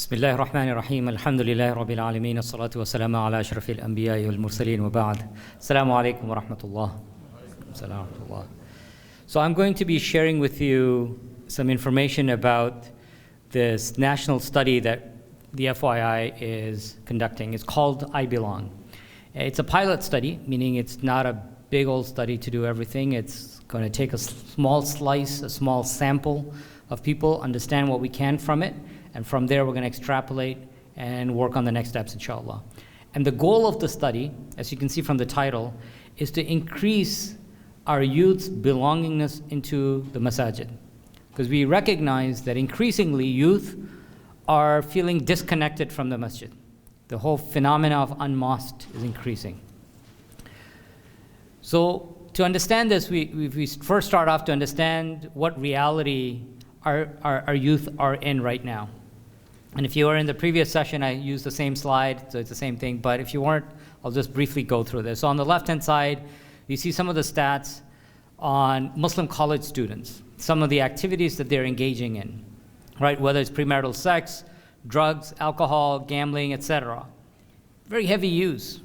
بسم الله الرحمن الرحيم الحمد لله رب العالمين الصلاة والسلام على أشرف الأنبياء والمرسلين وبعد السلام عليكم ورحمة الله. So I'm going to be sharing with you some information about this national study that the FYI is conducting. It's called iBelong. It's a pilot study, meaning it's not a big old study to do everything. It's going to take a small slice, a small sample of people, understand what we can from it, and from there we're going to extrapolate and work on the next steps, inshallah. And the goal of the study, as you can see from the title, is to increase our youth's belongingness into the Masjid. Because we recognize that increasingly youth are feeling disconnected from the Masjid. The whole phenomena of unmosqued is increasing. So to understand this, we first start off to understand what reality our youth are in right now. And if you were in the previous session, I used the same slide, so it's the same thing. But if you weren't, I'll just briefly go through this. So on the left-hand side, you see some of the stats on Muslim college students, some of the activities that they're engaging in, right? Whether it's premarital sex, drugs, alcohol, gambling, etc. Very heavy use.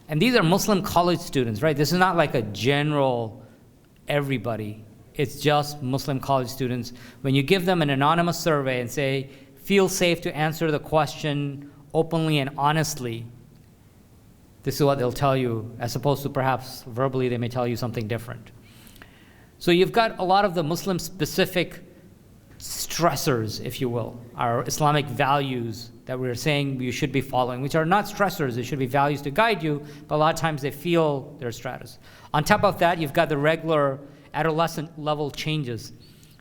And these are Muslim college students, right? This is not like a general everybody. It's just Muslim college students. When you give them an anonymous survey and say, feel safe to answer the question openly and honestly, this is what they'll tell you, as opposed to perhaps verbally they may tell you something different. So you've got a lot of the Muslim-specific stressors, if you will, our Islamic values that we're saying you should be following, which are not stressors, they should be values to guide you, but a lot of times they feel they're stressors. On top of that, you've got the regular adolescent level changes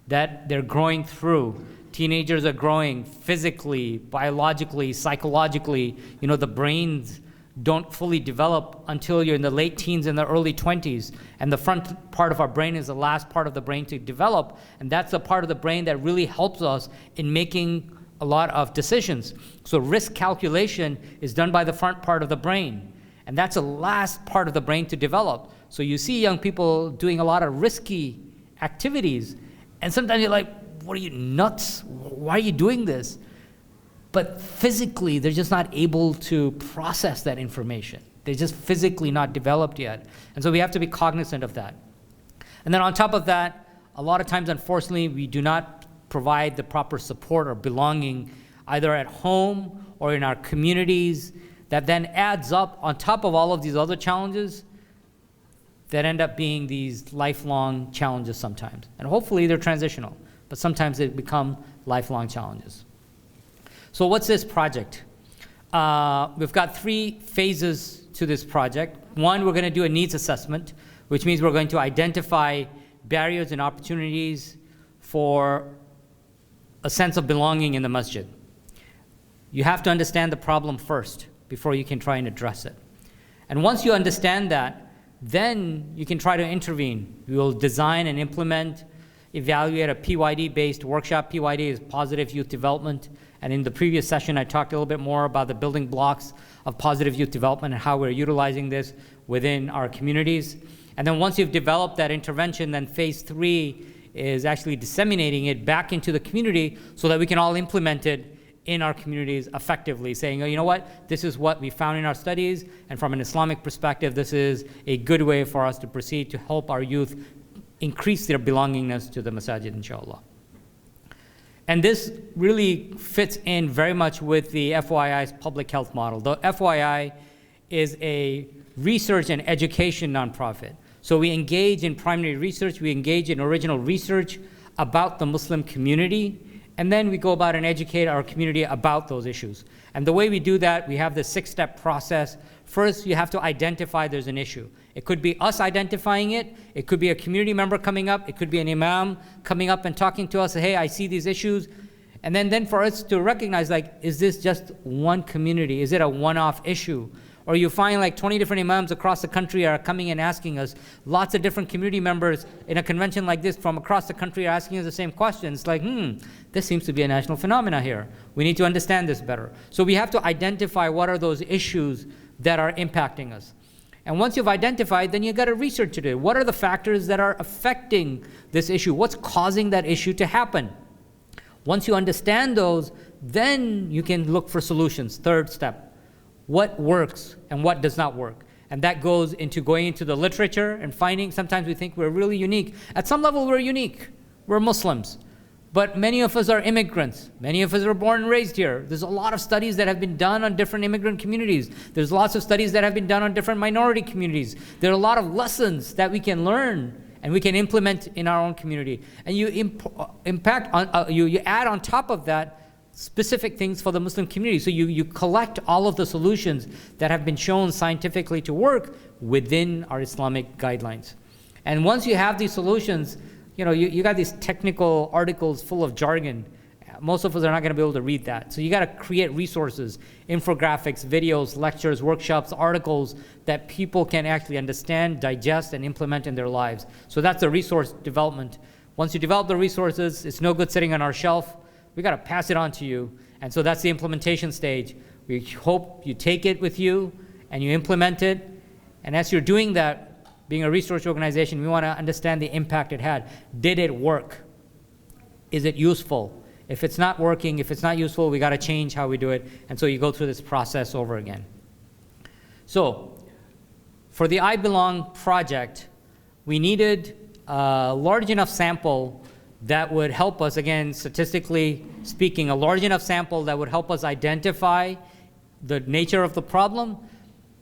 that they're growing through. Teenagers are growing physically, biologically, psychologically. You know, the brains don't fully develop until you're in the late teens and the early 20s. And the front part of our brain is the last part of the brain to develop. And that's the part of the brain that really helps us in making a lot of decisions. So risk calculation is done by the front part of the brain. And that's the last part of the brain to develop. So you see young people doing a lot of risky activities. And sometimes you're like, what are you, nuts? Why are you doing this? But physically, they're just not able to process that information. They're just physically not developed yet. And so we have to be cognizant of that. And then on top of that, a lot of times, unfortunately, we do not provide the proper support or belonging either at home or in our communities. That then adds up on top of all of these other challenges that end up being these lifelong challenges sometimes. And hopefully they're transitional, but sometimes they become lifelong challenges. So what's this project? We've got 3 phases to this project. One, we're going to do a needs assessment, which means we're going to identify barriers and opportunities for a sense of belonging in the masjid. You have to understand the problem first before you can try and address it. And once you understand that, then you can try to intervene. We will design and implement, evaluate a PYD-based workshop. PYD is positive youth development. And in the previous session, I talked a little bit more about the building blocks of positive youth development and how we're utilizing this within our communities. And then once you've developed that intervention, then phase 3 is actually disseminating it back into the community so that we can all implement it in our communities effectively, saying, oh, you know what, this is what we found in our studies, and from an Islamic perspective, this is a good way for us to proceed to help our youth increase their belongingness to the Masjid, inshallah. And this really fits in very much with the FYI's public health model. The FYI is a research and education nonprofit. So we engage in primary research, we engage in original research about the Muslim community, and then we go about and educate our community about those issues. And the way we do that, we have this 6-step process. First, you have to identify there's an issue. It could be us identifying it. It could be a community member coming up. It could be an imam coming up and talking to us, hey, I see these issues. And then for us to recognize, like, is this just one community? Is it a one-off issue? Or you find like 20 different imams across the country are coming and asking us, lots of different community members in a convention like this from across the country are asking us the same question. It's like, this seems to be a national phenomena here. We need to understand this better. So we have to identify what are those issues that are impacting us. And once you've identified, then you've got to research it. What are the factors that are affecting this issue? What's causing that issue to happen? Once you understand those, then you can look for solutions. Third step, what works and what does not work. And that goes into going into the literature and finding, sometimes we think we're really unique. At some level, we're unique. We're Muslims. But many of us are immigrants. Many of us are born and raised here. There's a lot of studies that have been done on different immigrant communities. There's lots of studies that have been done on different minority communities. There are a lot of lessons that we can learn and we can implement in our own community. And you you add on top of that specific things for the Muslim community. So you collect all of the solutions that have been shown scientifically to work within our Islamic guidelines. And once you have these solutions, you got these technical articles full of jargon. Most of us are not going to be able to read that. So you got to create resources, infographics, videos, lectures, workshops, articles that people can actually understand, digest, and implement in their lives. So that's the resource development. Once you develop the resources, it's no good sitting on our shelf. We got to pass it on to you. And so that's the implementation stage. We hope you take it with you and you implement it. And as you're doing that, being a research organization, we want to understand the impact it had. Did it work? Is it useful? If it's not working, if it's not useful, we got to change how we do it. And so you go through this process over again. So for the iBelong project, we needed a large enough sample that would help us, again, statistically speaking, a large enough sample that would help us identify the nature of the problem,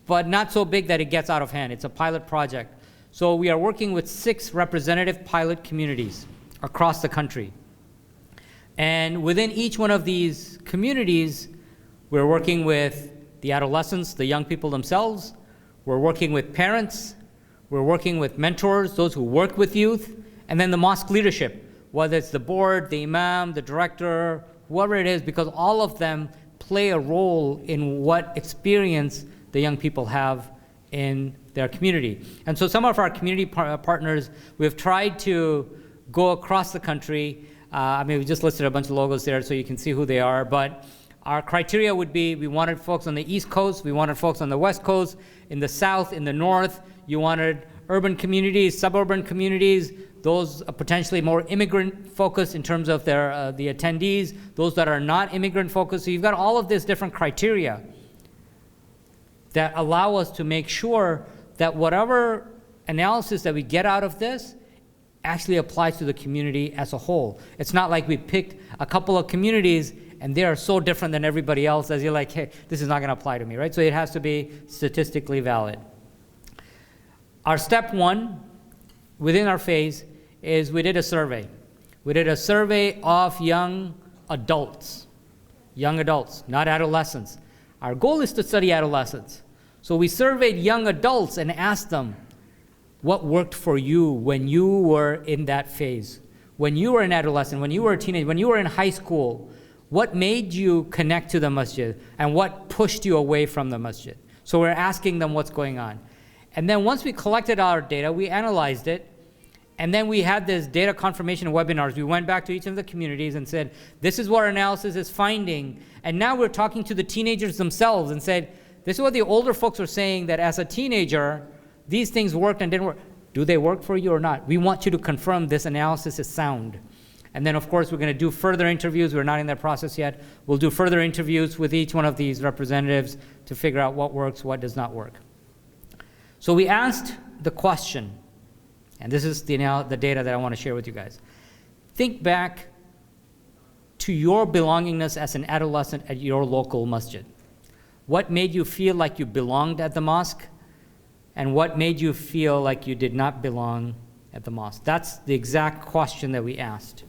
but not so big that it gets out of hand. It's a pilot project. So we are working with 6 representative pilot communities across the country. And within each one of these communities, we're working with the adolescents, the young people themselves. We're working with parents. We're working with mentors, those who work with youth, and then the mosque leadership, whether it's the board, the imam, the director, whoever it is, because all of them play a role in what experience the young people have in their community. And so some of our community partners, we've tried to go across the country. We just listed a bunch of logos there so you can see who they are, but our criteria would be, we wanted folks on the East Coast, we wanted folks on the West Coast, in the South, in the North. You wanted urban communities, suburban communities, those potentially more immigrant focused in terms of their the attendees, those that are not immigrant focused. So you've got all of these different criteria that allow us to make sure that whatever analysis that we get out of this actually applies to the community as a whole. It's not like we picked a couple of communities and they are so different than everybody else as you're like, hey, this is not going to apply to me, right? So it has to be statistically valid. Our step 1 within our phase is we did a survey. We did a survey of young adults, not adolescents. Our goal is to study adolescents. So we surveyed young adults and asked them, what worked for you when you were in that phase? When you were an adolescent, when you were a teenager, when you were in high school, what made you connect to the masjid and what pushed you away from the masjid? So we're asking them what's going on. And then once we collected our data, we analyzed it, and then we had this data confirmation webinars. We went back to each of the communities and said, this is what our analysis is finding. And now we're talking to the teenagers themselves and said, this is what the older folks are saying, that as a teenager, these things worked and didn't work. Do they work for you or not? We want you to confirm this analysis is sound. And then, of course, we're going to do further interviews. We're not in that process yet. We'll do further interviews with each one of these representatives to figure out what works, what does not work. So we asked the question, and this is the data that I want to share with you guys. Think back to your belongingness as an adolescent at your local masjid. What made you feel like you belonged at the mosque? And what made you feel like you did not belong at the mosque? That's the exact question that we asked.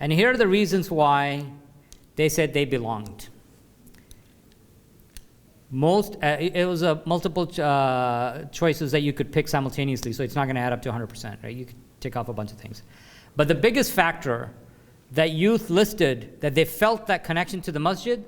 And here are the reasons why they said they belonged. It was a multiple choices that you could pick simultaneously, so it's not going to add up to 100%, right? You could tick off a bunch of things. But the biggest factor that youth listed that they felt that connection to the masjid,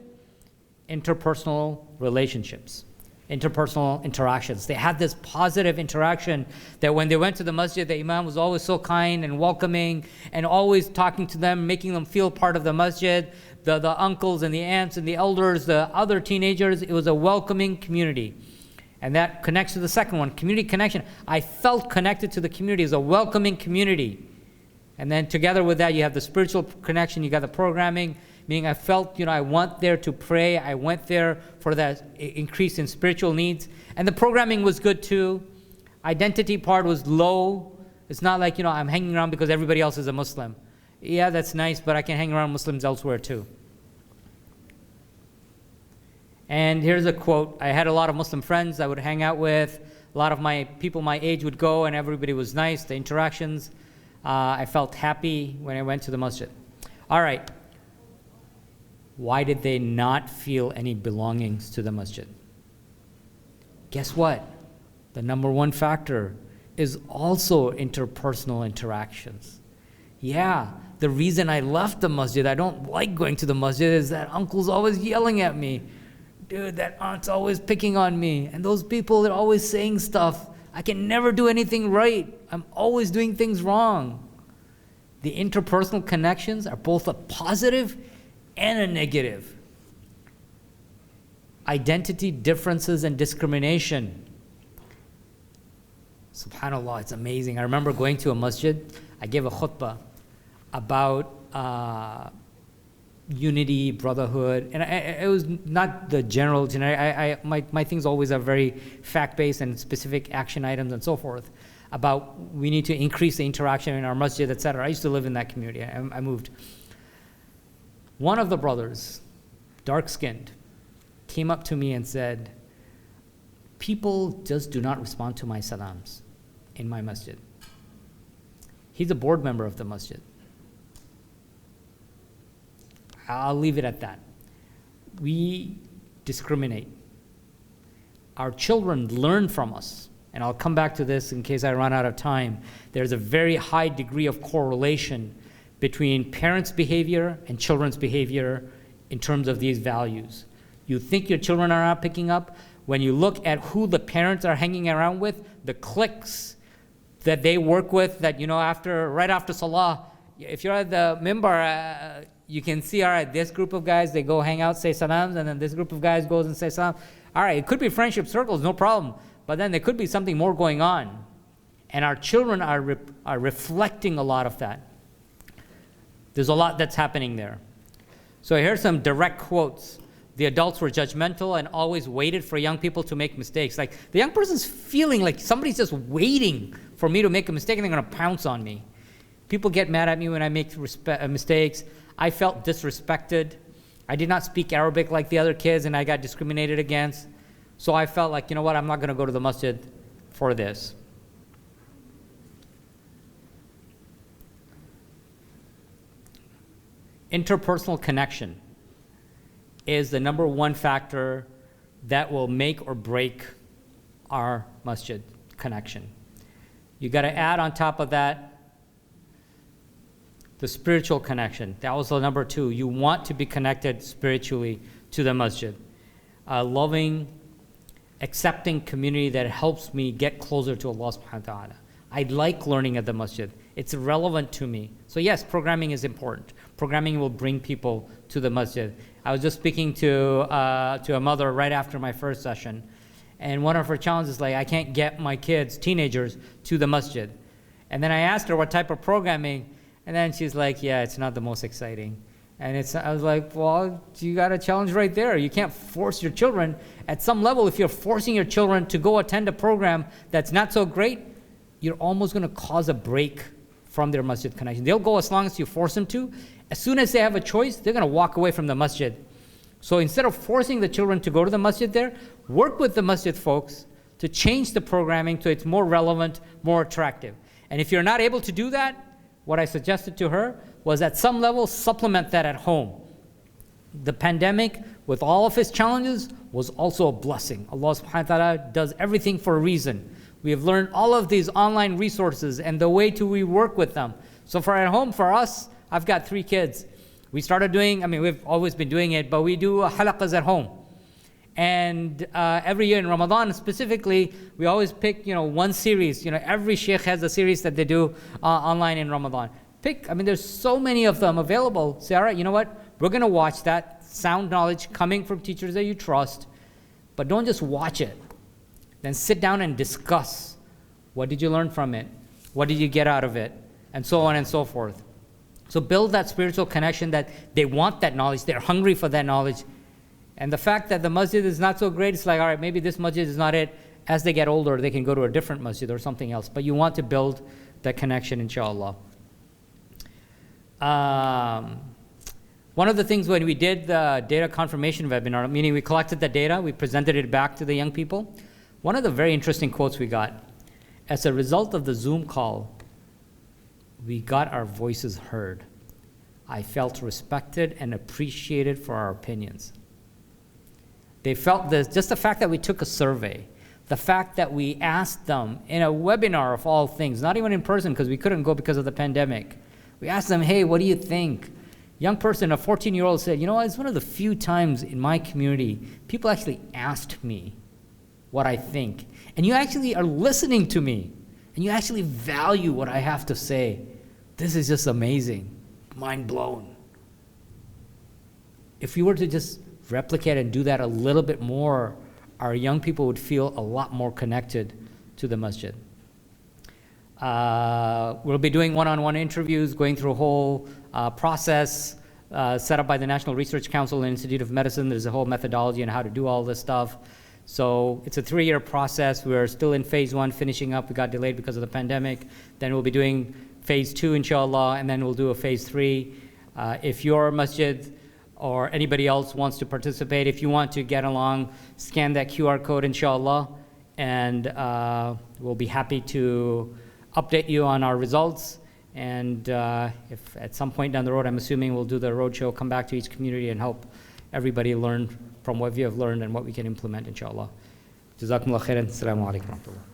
interpersonal relationships, interpersonal interactions. They had this positive interaction that when they went to the masjid, the imam was always so kind and welcoming and always talking to them, making them feel part of the masjid. The uncles and the aunts and the elders, the other teenagers, it was a welcoming community. And that connects to the second one, community connection. I felt connected to the community as a welcoming community. And then together with that, you have the spiritual connection, you got the programming, meaning I felt, I went there to pray. I went there for that increase in spiritual needs. And the programming was good too. Identity part was low. It's not like, I'm hanging around because everybody else is a Muslim. Yeah, that's nice, but I can hang around Muslims elsewhere too. And here's a quote. I had a lot of Muslim friends I would hang out with. A lot of my people my age would go, and everybody was nice, the interactions. I felt happy when I went to the masjid. All right. Why did they not feel any belongings to the masjid? Guess what? The number one factor is also interpersonal interactions. Yeah, the reason I left the masjid, I don't like going to the masjid, is that uncle's always yelling at me. Dude, that aunt's always picking on me. And those people, they're always saying stuff. I can never do anything right. I'm always doing things wrong. The interpersonal connections are both a positive and a negative. Identity differences and discrimination. SubhanAllah, it's amazing. I remember going to a masjid. I gave a khutbah about unity, brotherhood, and it was not the general generic. My things always are very fact-based and specific action items and so forth about we need to increase the interaction in our masjid, etc. I used to live in that community. I moved. One of the brothers, dark-skinned, came up to me and said, people just do not respond to my salams in my masjid. He's a board member of the masjid. I'll leave it at that. We discriminate. Our children learn from us, and I'll come back to this in case I run out of time. There's a very high degree of correlation between parents' behavior and children's behavior in terms of these values. You think your children are not picking up? When you look at who the parents are hanging around with, the cliques that they work with, that, right after Salah, if you're at the mimbar, you can see, all right, this group of guys, they go hang out, say salams, and then this group of guys goes and say salam. All right, it could be friendship circles, no problem, but then there could be something more going on. And our children are reflecting a lot of that. There's a lot that's happening there. So here's some direct quotes. The adults were judgmental and always waited for young people to make mistakes. Like, the young person's feeling like somebody's just waiting for me to make a mistake and they're going to pounce on me. People get mad at me when I make mistakes. I felt disrespected. I did not speak Arabic like the other kids, and I got discriminated against. So I felt like, I'm not going to go to the masjid for this. Interpersonal connection is the number one factor that will make or break our masjid connection. You got to add on top of that the spiritual connection. That was the number two. You want to be connected spiritually to the masjid. A loving, accepting community that helps me get closer to Allah subhanahu wa ta'ala. I like learning at the masjid. It's relevant to me. So yes, programming is important. Programming will bring people to the masjid. I was just speaking to a mother right after my first session, and one of her challenges is like, I can't get my kids, teenagers, to the masjid. And then I asked her what type of programming, and then she's like, yeah, it's not the most exciting. And I was like, well, you got a challenge right there. You can't force your children. At some level, if you're forcing your children to go attend a program that's not so great, you're almost going to cause a break from their masjid connection. They'll go as long as you force them to. As soon as they have a choice, they're going to walk away from the masjid. So instead of forcing the children to go to the masjid there, work with the masjid folks to change the programming so it's more relevant, more attractive. And if you're not able to do that, what I suggested to her was at some level, supplement that at home. The pandemic, with all of its challenges, was also a blessing. Allah subhanahu wa ta'ala does everything for a reason. We have learned all of these online resources and the way to we work with them. So for at home, for us, I've got 3 kids. We started doing, we've always been doing it, but we do halaqas at home. And every year in Ramadan specifically, we always pick, one series. Every sheikh has a series that they do online in Ramadan. There's so many of them available. Say, all right, you know what? We're going to watch that. Sound knowledge coming from teachers that you trust. But don't just watch it. Then sit down and discuss. What did you learn from it? What did you get out of it? and so on and so forth. So build that spiritual connection that they want that knowledge, they're hungry for that knowledge. And the fact that the masjid is not so great, it's like, all right, maybe this masjid is not it. As they get older, they can go to a different masjid or something else. But you want to build that connection, inshallah. One of the things when we did the data confirmation webinar, meaning we collected the data, we presented it back to the young people, one of the very interesting quotes we got, as a result of the Zoom call, we got our voices heard. I felt respected and appreciated for our opinions. They felt this, just the fact that we took a survey, the fact that we asked them in a webinar of all things, not even in person because we couldn't go because of the pandemic. We asked them, hey, what do you think? Young person, a 14-year-old said, you know, it's one of the few times in my community people actually asked me what I think. And you actually are listening to me. And you actually value what I have to say. This is just amazing. Mind blown. If we were to just replicate and do that a little bit more, our young people would feel a lot more connected to the masjid. We'll be doing one-on-one interviews, going through a whole process set up by the National Research Council and Institute of Medicine. There's a whole methodology on how to do all this stuff. So it's a 3-year process. We're still in phase 1, finishing up. We got delayed because of the pandemic. Then we'll be doing phase 2, inshallah, and then we'll do a phase 3. If your masjid or anybody else wants to participate, if you want to get along, scan that QR code, inshallah, and we'll be happy to update you on our results. And if at some point down the road, I'm assuming we'll do the roadshow, come back to each community and help everybody learn from what we have learned and what we can implement, inshallah. Jazakumullah khairan. Assalamu alaikum wa rahmatullah.